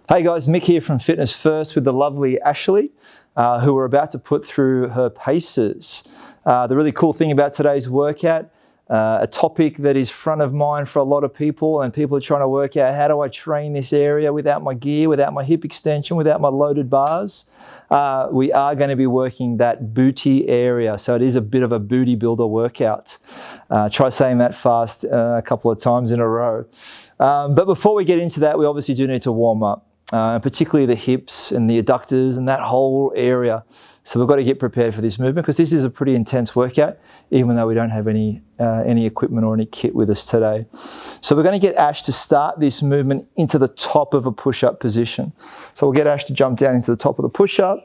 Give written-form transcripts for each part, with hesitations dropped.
Hey guys, Mick here from Fitness First with the lovely Ashley, who we're about to put through her paces. The really cool thing about today's workout, a topic that is front of mind for a lot of people, and people are trying to work out, how do I train this area without my gear, without my hip extension, without my loaded bars? We are going to be working that booty area, so it is a bit of a booty builder workout. Try saying that fast a couple of times in a row. But before we get into that, we obviously do need to warm up. Particularly the hips and the adductors and that whole area. So we've got to get prepared for this movement because this is a pretty intense workout, even though we don't have any equipment or any kit with us today. So we're going to get Ash to start this movement into the top of a push-up position. So we'll get Ash to jump down into the top of the push-up.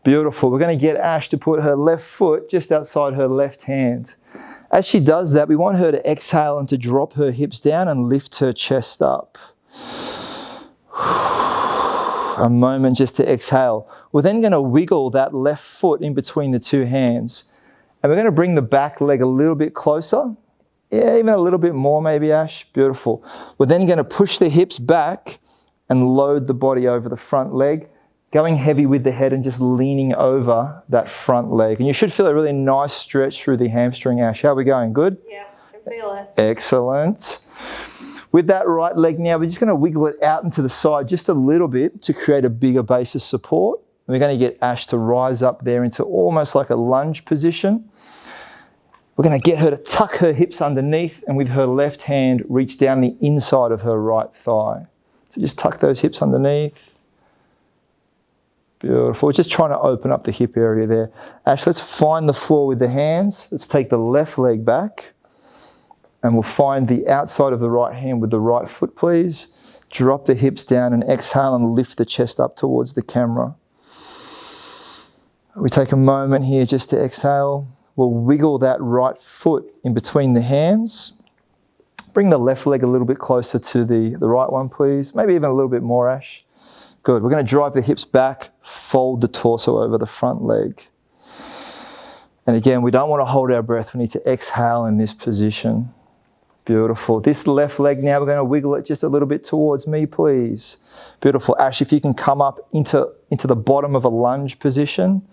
Beautiful. We're going to get Ash to put her left foot just outside her left hand. As she does that, we want her to exhale and to drop her hips down and lift her chest up. A moment just to exhale. We're then going to wiggle that left foot in between the two hands. And we're going to bring the back leg a little bit closer. Yeah, even a little bit more maybe, Ash. Beautiful. We're then going to push the hips back and load the body over the front leg, going heavy with the head and just leaning over that front leg. And you should feel a really nice stretch through the hamstring, Ash. How are we going? Good? Yeah, I feel it. Excellent. With that right leg now, we're just going to wiggle it out into the side just a little bit to create a bigger base of support. And we're going to get Ash to rise up there into almost like a lunge position. We're going to get her to tuck her hips underneath and with her left hand, reach down the inside of her right thigh. So just tuck those hips underneath. Beautiful. We're just trying to open up the hip area there. Ash, let's find the floor with the hands. Let's take the left leg back. And we'll find the outside of the right hand with the right foot, please. Drop the hips down and exhale and lift the chest up towards the camera. We take a moment here just to exhale. We'll wiggle that right foot in between the hands. Bring the left leg a little bit closer to the right one, please. Maybe even a little bit more, Ash. Good. We're going to drive the hips back, fold the torso over the front leg. And again, we don't want to hold our breath. We need to exhale in this position. Beautiful. This left leg now, we're going to wiggle it just a little bit towards me, please. Beautiful. Ash, if you can come up into the bottom of a lunge position.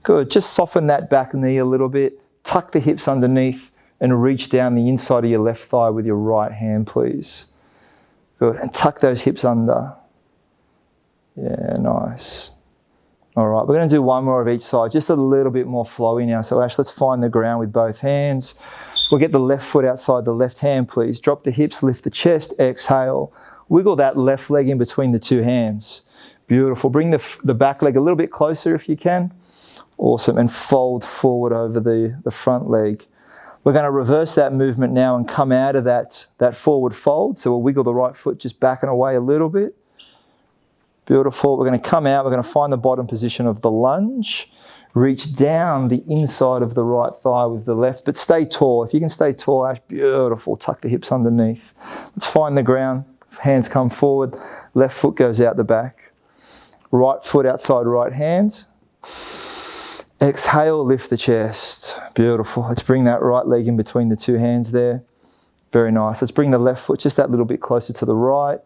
Good. Just soften that back knee a little bit. Tuck the hips underneath and reach down the inside of your left thigh with your right hand, please. Good. And tuck those hips under. Yeah, nice. All right, we're going to do one more of each side, just a little bit more flowy now. So Ash, let's find the ground with both hands. We'll get the left foot outside the left hand, please. Drop the hips, lift the chest, exhale. Wiggle that left leg in between the two hands. Beautiful. Bring the back leg a little bit closer if you can. Awesome. And fold forward over the front leg. We're going to reverse that movement now and come out of that forward fold. So we'll wiggle the right foot just back and away a little bit. Beautiful. We're going to come out. We're going to find the bottom position of the lunge. Reach down the inside of the right thigh with the left, but stay tall. If you can stay tall, Ash, beautiful. Tuck the hips underneath. Let's find the ground. Hands come forward. Left foot goes out the back. Right foot outside right hand. Exhale, lift the chest. Beautiful. Let's bring that right leg in between the two hands there. Very nice. Let's bring the left foot just that little bit closer to the right.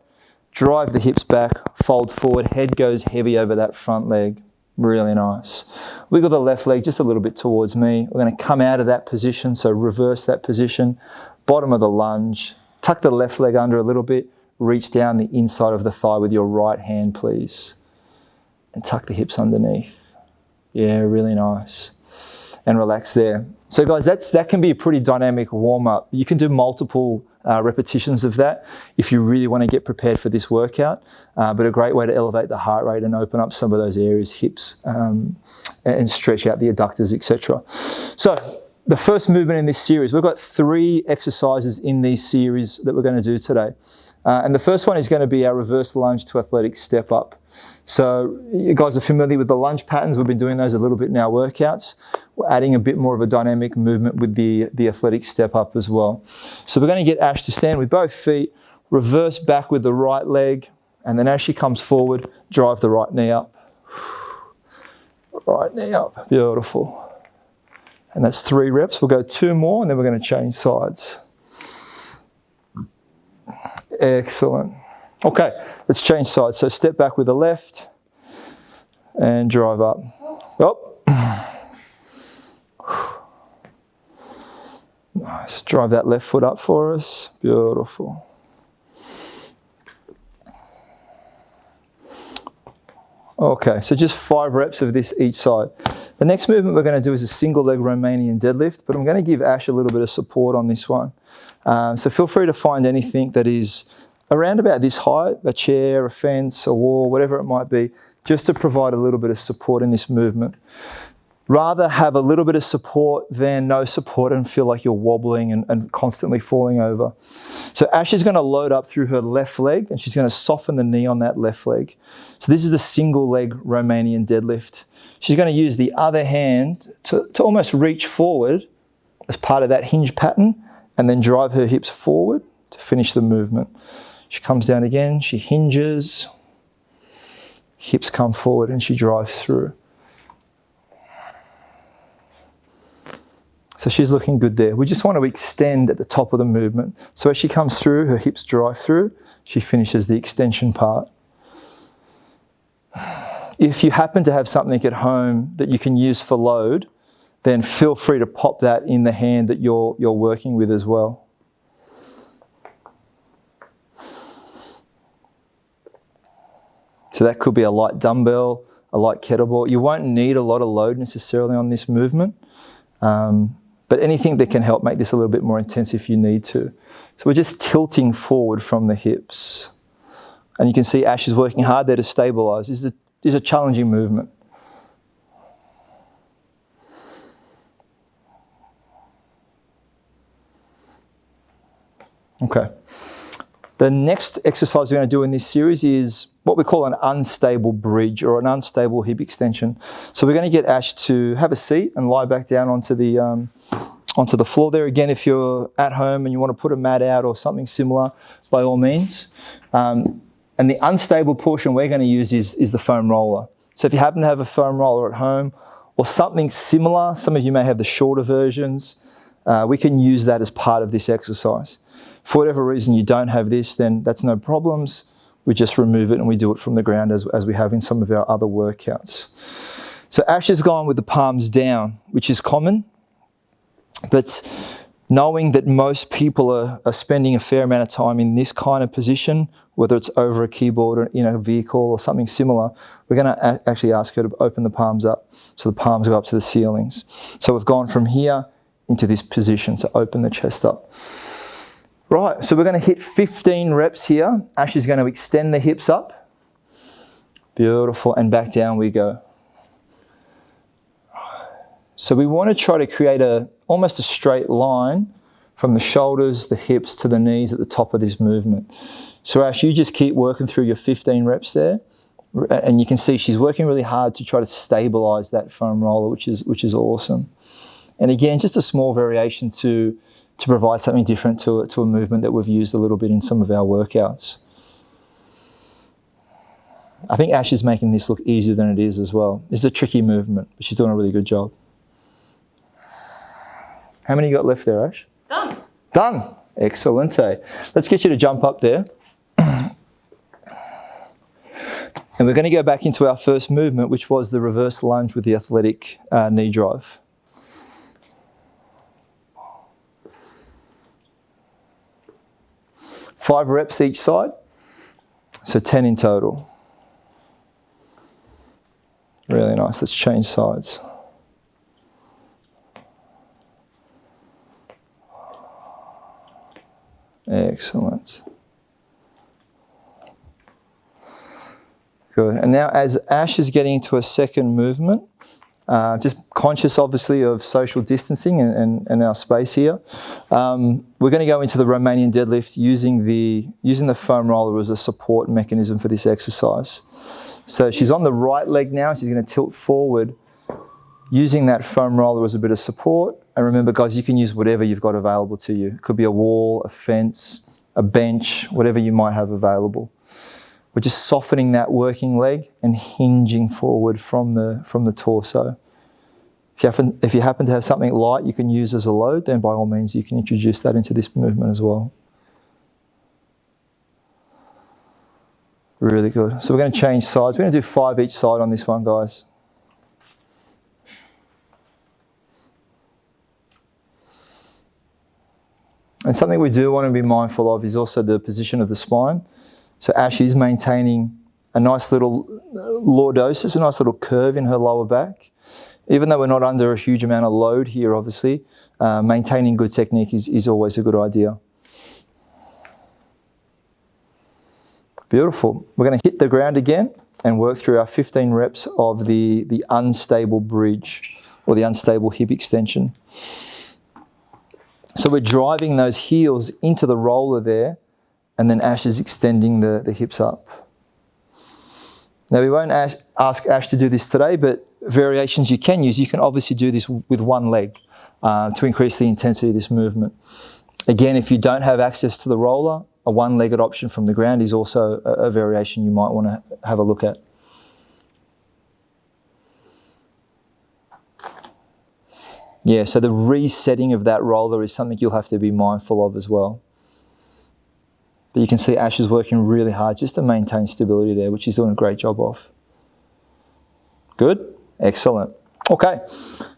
Drive the hips back, fold forward. Head goes heavy over that front leg. Really nice. Wiggle the left leg just a little bit towards me. We're going to come out of that position, so reverse that position. Bottom of the lunge. Tuck the left leg under a little bit. Reach down the inside of the thigh with your right hand, please. And tuck the hips underneath. Yeah, really nice. And relax there. So guys, that can be a pretty dynamic warm-up. You can do multiple repetitions of that if you really want to get prepared for this workout, but a great way to elevate the heart rate and open up some of those areas, hips, and stretch out the adductors, etc. So the first movement in this series, we've got 3 exercises in this series that we're going to do today. And the first one is going to be our reverse lunge to athletic step up. So you guys are familiar with the lunge patterns. We've been doing those a little bit in our workouts. We're adding a bit more of a dynamic movement with the athletic step up as well. So we're going to get Ash to stand with both feet, reverse back with the right leg, and then as she comes forward, drive the right knee up. Right knee up. Beautiful. And that's 3 reps. We'll go 2 more, and then we're going to change sides. Excellent. Okay, let's change sides. So step back with the left and drive up. Oh. Nice. Drive that left foot up for us. Beautiful. Okay, so just 5 reps of this each side. The next movement we're going to do is a single leg Romanian deadlift, but I'm going to give Ash a little bit of support on this one. So feel free to find anything that is around about this height, a chair, a fence, a wall, whatever it might be, just to provide a little bit of support in this movement. Rather have a little bit of support than no support and feel like you're wobbling and constantly falling over. So Ash is going to load up through her left leg and she's going to soften the knee on that left leg. So this is the single leg Romanian deadlift. She's going to use the other hand to almost reach forward as part of that hinge pattern and then drive her hips forward to finish the movement. She comes down again, she hinges, hips come forward and she drives through. So she's looking good there. We just want to extend at the top of the movement. So as she comes through, her hips drive through, she finishes the extension part. If you happen to have something at home that you can use for load, then feel free to pop that in the hand that you're working with as well. So that could be a light dumbbell, a light kettlebell. You won't need a lot of load necessarily on this movement. But anything that can help make this a little bit more intense if you need to. So we're just tilting forward from the hips. And you can see Ash is working hard there to stabilise. This is a challenging movement. Okay. The next exercise we're going to do in this series is what we call an unstable bridge or an unstable hip extension. So we're going to get Ash to have a seat and lie back down onto the floor there. Again, if you're at home and you want to put a mat out or something similar, by all means. And the unstable portion we're going to use is the foam roller. So if you happen to have a foam roller at home or something similar, some of you may have the shorter versions, we can use that as part of this exercise. For whatever reason you don't have this, then that's no problems. We just remove it and we do it from the ground as we have in some of our other workouts. So Ash has gone with the palms down, which is common, but knowing that most people are spending a fair amount of time in this kind of position, whether it's over a keyboard or in a vehicle or something similar, we're going to actually ask her to open the palms up so the palms go up to the ceilings. So we've gone from here into this position to open the chest up. Right, so we're going to hit 15 reps here. Ash is going to extend the hips up. Beautiful, and back down we go. So we want to try to create almost a straight line from the shoulders, the hips to the knees at the top of this movement. So Ash, you just keep working through your 15 reps there. And you can see she's working really hard to try to stabilize that foam roller, which is awesome. And again, just a small variation to provide something different to a movement that we've used a little bit in some of our workouts. I think Ash is making this look easier than it is as well. It's a tricky movement, but she's doing a really good job. How many you got left there, Ash? Done. Done. Excellent. Let's get you to jump up there. And we're going to go back into our first movement, which was the reverse lunge with the athletic knee drive. Five reps each side, so 10 in total. Really nice. Let's change sides. Excellent. Good. And now as Ash is getting into a second movement, just conscious obviously of social distancing and our space here, we're going to go into the Romanian deadlift using the foam roller as a support mechanism for this exercise. So she's on the right leg now. She's going to tilt forward using that foam roller as a bit of support. And remember, guys, you can use whatever you've got available to you. It could be a wall, a fence, a bench, whatever you might have available. We're just softening that working leg and hinging forward from the torso. If you happen to have something light you can use as a load, then by all means you can introduce that into this movement as well. Really good. So we're going to change sides. We're going to do 5 each side on this one, guys. And something we do want to be mindful of is also the position of the spine. So Ash is maintaining a nice little lordosis, a nice little curve in her lower back. Even though we're not under a huge amount of load here, obviously, maintaining good technique is always a good idea. Beautiful. We're going to hit the ground again and work through our 15 reps of the unstable bridge or the unstable hip extension. So we're driving those heels into the roller there, and then Ash is extending the hips up. Now we won't ask Ash to do this today, but variations you can use. You can obviously do this with one leg to increase the intensity of this movement. Again, if you don't have access to the roller, a one-legged option from the ground is also a variation you might want to have a look at. Yeah, so the resetting of that roller is something you'll have to be mindful of as well. But you can see Ash is working really hard just to maintain stability there, which he's doing a great job of. Good? Excellent. Okay,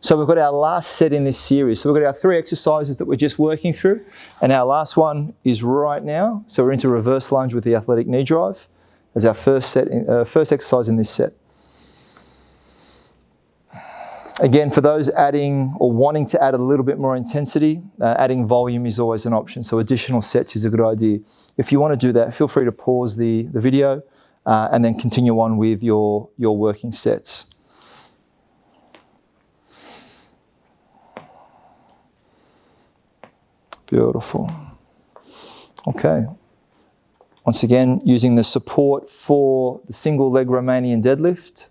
so we've got our last set in this series. So we've got our 3 exercises that we're just working through, and our last one is right now. So we're into reverse lunge with the athletic knee drive as our first exercise in this set. Again, for those adding or wanting to add a little bit more intensity, adding volume is always an option. So additional sets is a good idea. If you want to do that, feel free to pause the video and then continue on with your working sets. Beautiful. Okay. Once again, using the support for the single leg Romanian deadlift.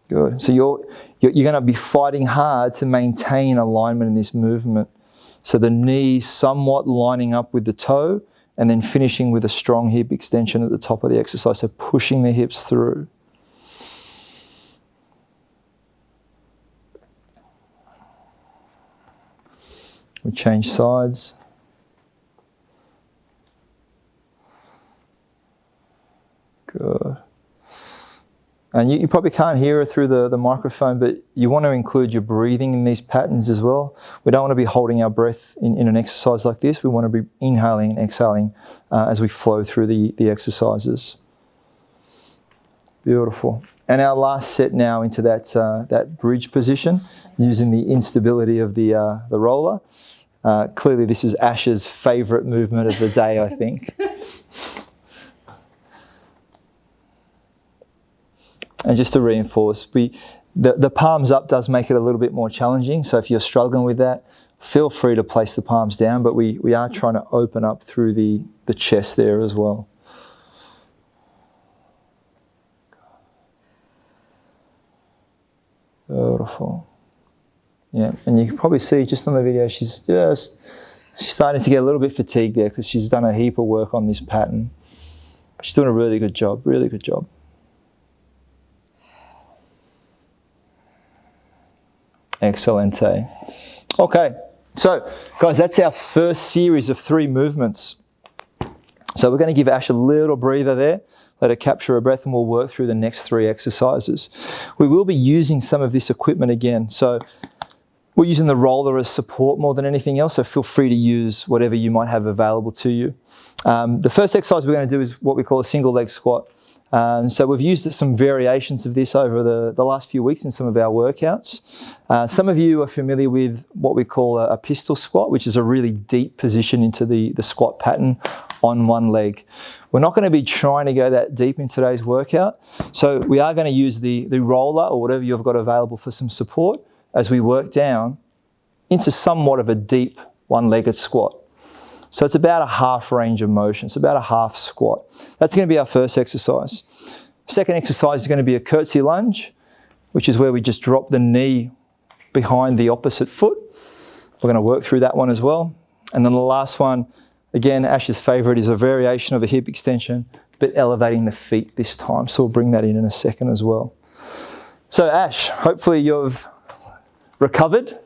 Good. So you're going to be fighting hard to maintain alignment in this movement. So the knee somewhat lining up with the toe and then finishing with a strong hip extension at the top of the exercise. So pushing the hips through. We change sides. Good. And you probably can't hear it through the microphone, but you want to include your breathing in these patterns as well. We don't want to be holding our breath in an exercise like this. We want to be inhaling and exhaling as we flow through the exercises. Beautiful. And our last set now into that bridge position, using the instability of the roller. Clearly this is Ash's favourite movement of the day, I think. And just to reinforce, the palms up does make it a little bit more challenging. So if you're struggling with that, feel free to place the palms down, but we are trying to open up through the chest there as well. Beautiful. Yeah, and you can probably see just on the video, she's starting to get a little bit fatigued there because she's done a heap of work on this pattern. She's doing a really good job, really good job. Excelente. Okay, so guys, that's our first series of 3 movements. So we're going to give Ash a little breather there, let her capture her breath, and we'll work through the next 3 exercises. We will be using some of this equipment again. So we're using the roller as support more than anything else, so feel free to use whatever you might have available to you. The first exercise we're going to do is what we call a single leg squat. So we've used some variations of this over the last few weeks in some of our workouts. Some of you are familiar with what we call a pistol squat, which is a really deep position into the squat pattern on one leg. We're not going to be trying to go that deep in today's workout. So we are going to use the roller or whatever you've got available for some support as we work down into somewhat of a deep one-legged squat. So it's about a half range of motion. It's about a half squat. That's going to be our first exercise. Second exercise is going to be a curtsy lunge, which is where we just drop the knee behind the opposite foot. We're going to work through that one as well. And then the last one, again, Ash's favourite, is a variation of a hip extension, but elevating the feet this time. So we'll bring that in a second as well. So Ash, hopefully you've recovered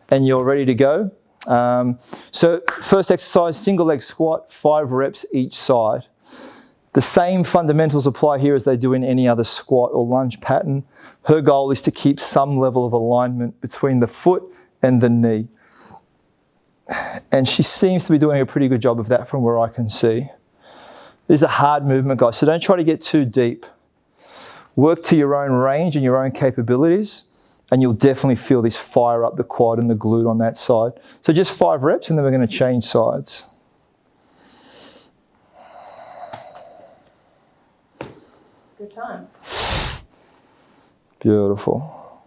and you're ready to go. So first exercise, single leg squat, 5 reps each side. The same fundamentals apply here as they do in any other squat or lunge pattern. Her goal is to keep some level of alignment between the foot and the knee. And she seems to be doing a pretty good job of that from where I can see. This is a hard movement, guys, so don't try to get too deep. Work to your own range and your own capabilities, and you'll definitely feel this fire up the quad and the glute on that side. So just 5 reps, and then we're going to change sides. It's good times. Beautiful.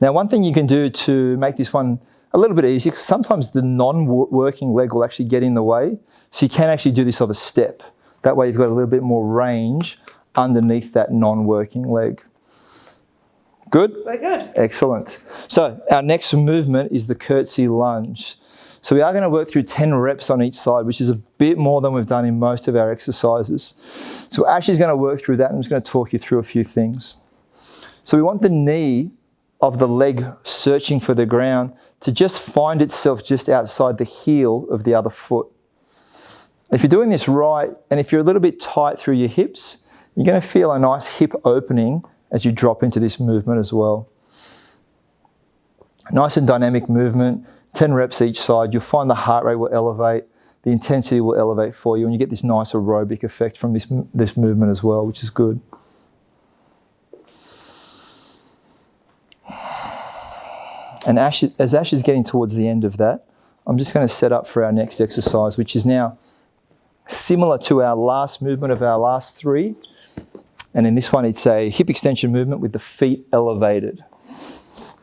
Now, one thing you can do to make this one a little bit easier, because sometimes the non-working leg will actually get in the way, so you can actually do this off a step. That way you've got a little bit more range underneath that non-working leg. Good? We're good. Excellent. So our next movement is the Curtsy Lunge. So we are going to work through 10 reps on each side, which is a bit more than we've done in most of our exercises. So Ashley's going to work through that, and I'm just going to talk you through a few things. So we want the knee of the leg searching for the ground to just find itself just outside the heel of the other foot. If you're doing this right, and if you're a little bit tight through your hips, you're going to feel a nice hip opening as you drop into this movement as well. Nice and dynamic movement, 10 reps each side. You'll find the heart rate will elevate, the intensity will elevate for you, and you get this nice aerobic effect from this movement as well, which is good. And as Ash is getting towards the end of that, I'm just going to set up for our next exercise, which is now similar to our last movement of our last 3. And in this one, it's a hip extension movement with the feet elevated.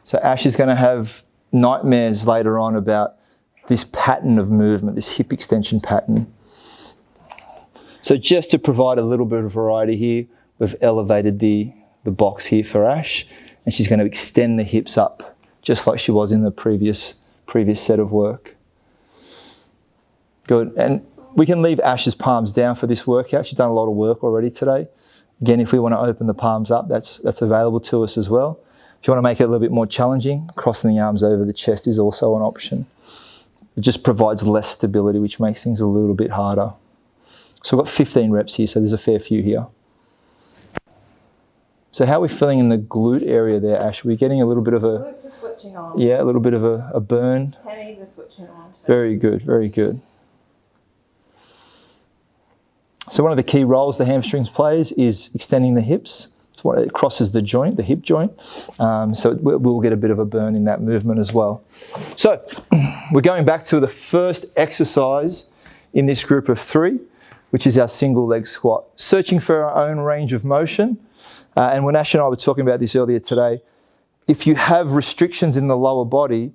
So Ash is going to have nightmares later on about this pattern of movement, this hip extension pattern. So just to provide a little bit of variety here, we've elevated the box here for Ash, and she's going to extend the hips up, just like she was in the previous set of work. Good. And we can leave Ash's palms down for this workout. She's done a lot of work already today. Again, if we want to open the palms up, that's available to us as well. If you want to make it a little bit more challenging, crossing the arms over the chest is also an option. It just provides less stability, which makes things a little bit harder. So we've got 15 reps here, so there's a fair few here. So how are we feeling in the glute area there, Ash? Are we getting a little bit of a... Glutes are switching on. Yeah, a little bit of a burn. Hammies are switching on too. Very good, very good. So one of the key roles the hamstrings plays is extending the hips. It's what it crosses the joint, the hip joint. So we'll get a bit of a burn in that movement as well. So we're going back to the first exercise in this group of 3, which is our single leg squat. Searching for our own range of motion. And when Ash and I were talking about this earlier today, if you have restrictions in the lower body,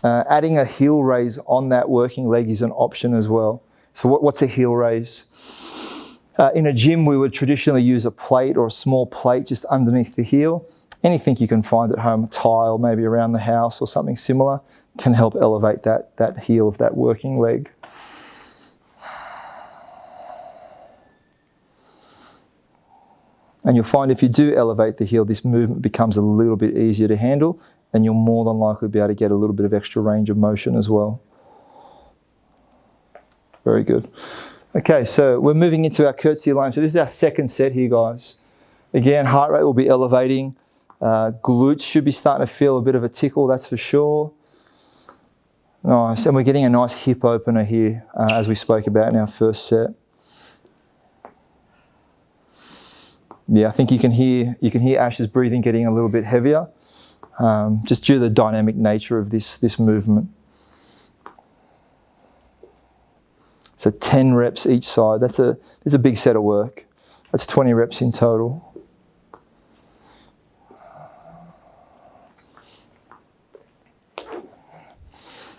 adding a heel raise on that working leg is an option as well. So what's a heel raise? In a gym, we would traditionally use a plate or a small plate just underneath the heel. Anything you can find at home, a tile maybe around the house or something similar, can help elevate that heel of that working leg. And you'll find if you do elevate the heel, this movement becomes a little bit easier to handle, and you'll more than likely be able to get a little bit of extra range of motion as well. Very good. Okay, so we're moving into our Curtsy Line. So this is our second set here, guys. Again, heart rate will be elevating. Glutes should be starting to feel a bit of a tickle, that's for sure. Nice, and we're getting a nice hip opener here, as we spoke about in our first set. Yeah, I think you can hear Ash's breathing getting a little bit heavier, just due to the dynamic nature of this movement. So 10 reps each side. That's a big set of work. That's 20 reps in total.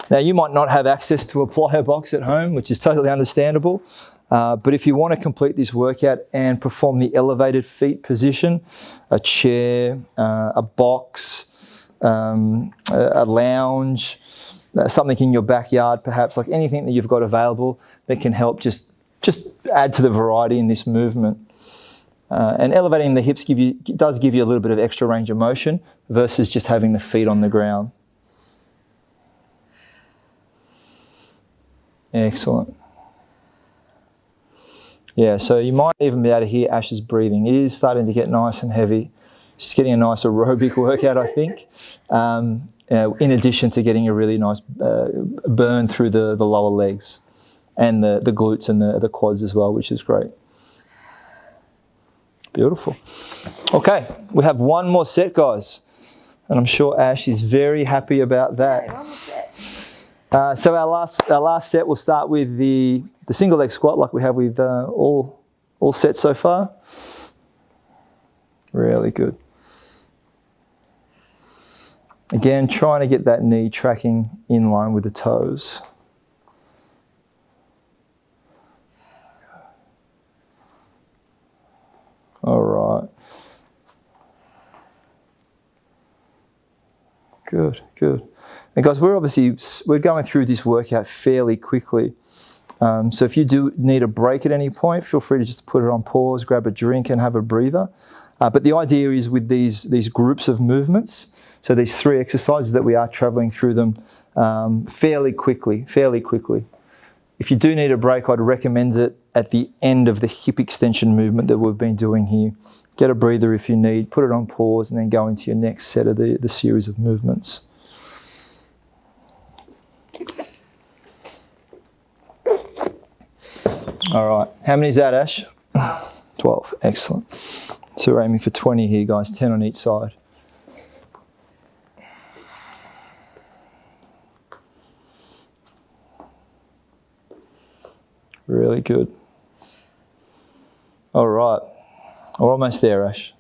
Now, you might not have access to a plyo box at home, which is totally understandable. But if you want to complete this workout and perform the elevated feet position, a chair, a box, a lounge, something in your backyard perhaps, like anything that you've got available that can help just add to the variety in this movement. And elevating the hips does give you a little bit of extra range of motion versus just having the feet on the ground. Excellent. Yeah, so you might even be able to hear Ash's breathing. It is starting to get nice and heavy. She's getting a nice aerobic workout, I think, in addition to getting a really nice burn through the lower legs and the glutes and the quads as well, which is great. Beautiful. Okay, we have one more set, guys, and I'm sure Ash is very happy about that. Okay, one more set. So our last set, we'll start with the single leg squat like we have with all sets so far. Really good. Again, trying to get that knee tracking in line with the toes. All right. Good, good. And guys, we're going through this workout fairly quickly. So if you do need a break at any point, feel free to just put it on pause, grab a drink and have a breather. But the idea is with these groups of movements, so these 3 exercises that we are traveling through them fairly quickly. If you do need a break, I'd recommend it at the end of the hip extension movement that we've been doing here. Get a breather if you need, put it on pause and then go into your next set of the series of movements. All right, how many is that, Ash? 12, excellent. So we're aiming for 20 here, guys, 10 on each side. Really good. All right, we're almost there, Ash.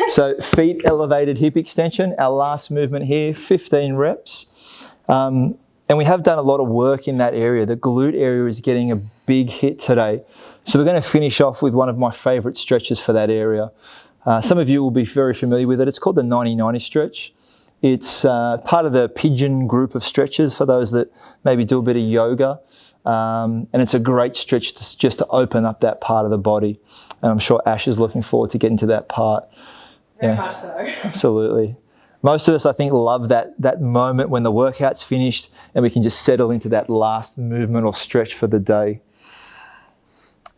So feet elevated hip extension, our last movement here, 15 reps. And we have done a lot of work in that area. The glute area is getting a big hit today. So we're going to finish off with one of my favourite stretches for that area. Some of you will be very familiar with it. It's called the 90-90 stretch. It's part of the pigeon group of stretches for those that maybe do a bit of yoga. And it's a great stretch just to open up that part of the body. And I'm sure Ash is looking forward to getting to that part. Very much so. Absolutely. Most of us, I think, love that moment when the workout's finished and we can just settle into that last movement or stretch for the day.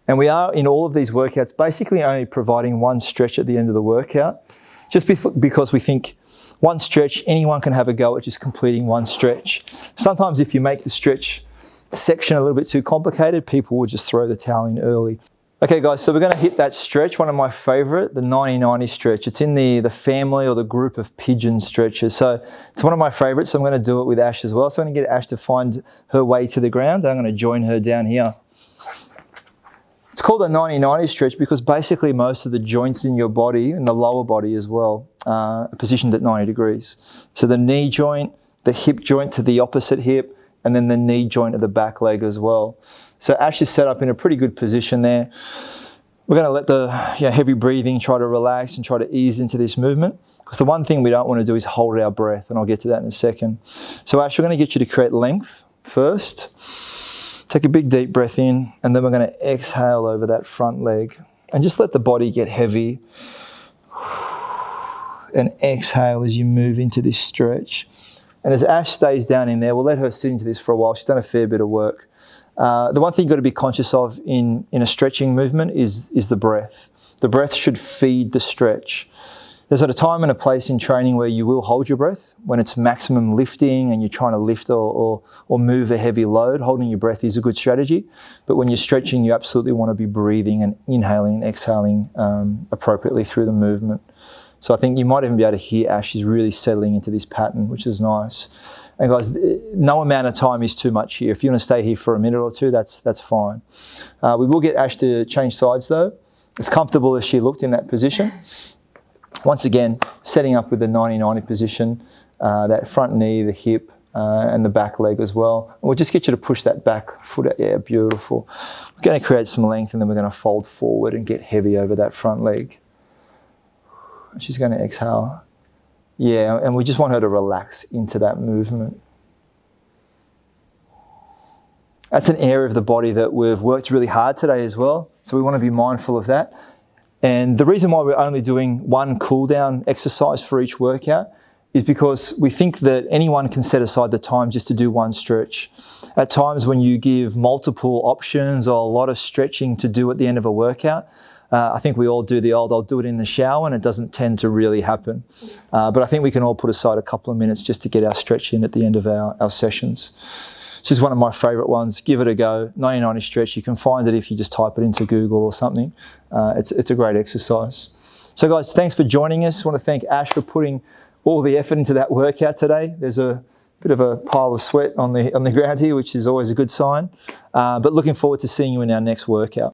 And we are, in all of these workouts, basically only providing one stretch at the end of the workout, just because we think one stretch, anyone can have a go at just completing one stretch. Sometimes if you make the stretch section a little bit too complicated, people will just throw the towel in early. Okay guys, so we're going to hit that stretch, one of my favourite, the 90-90 stretch. It's in the family or the group of pigeon stretches. So it's one of my favourites, so I'm going to do it with Ash as well. So I'm going to get Ash to find her way to the ground. I'm going to join her down here. It's called a 90-90 stretch because basically most of the joints in your body, and the lower body as well, are positioned at 90 degrees. So the knee joint, the hip joint to the opposite hip, and then the knee joint of the back leg as well. So Ash is set up in a pretty good position there. We're going to let the heavy breathing try to relax and try to ease into this movement, because the one thing we don't want to do is hold our breath, and I'll get to that in a second. So Ash, we're going to get you to create length first. Take a big deep breath in, and then we're going to exhale over that front leg and just let the body get heavy. And exhale as you move into this stretch. And as Ash stays down in there, we'll let her sit into this for a while. She's done a fair bit of work. The one thing you've got to be conscious of in a stretching movement is the breath. The breath should feed the stretch. There's a time and a place in training where you will hold your breath when it's maximum lifting and you're trying to lift or move a heavy load. Holding your breath is a good strategy, but when you're stretching, you absolutely want to be breathing and inhaling and exhaling appropriately through the movement. So I think you might even be able to hear Ash is really settling into this pattern, which is nice. And guys, no amount of time is too much here. If you want to stay here for a minute or two, that's fine. We will get Ash to change sides though. As comfortable as she looked in that position. Once again, setting up with the 90-90 position, that front knee, the hip, and the back leg as well. And we'll just get you to push that back foot out. Yeah, beautiful. We're going to create some length and then we're going to fold forward and get heavy over that front leg. She's going to exhale. Yeah, and we just want her to relax into that movement. That's an area of the body that we've worked really hard today as well. So we want to be mindful of that. And the reason why we're only doing one cool down exercise for each workout is because we think that anyone can set aside the time just to do one stretch. At times when you give multiple options or a lot of stretching to do at the end of a workout, I think we all do the old, I'll do it in the shower, and it doesn't tend to really happen. But I think we can all put aside a couple of minutes just to get our stretch in at the end of our sessions. This is one of my favourite ones. Give it a go. 90-90 stretch. You can find it if you just type it into Google or something. It's a great exercise. So guys, thanks for joining us. I want to thank Ash for putting all the effort into that workout today. There's a bit of a pile of sweat on the ground here, which is always a good sign. But looking forward to seeing you in our next workout.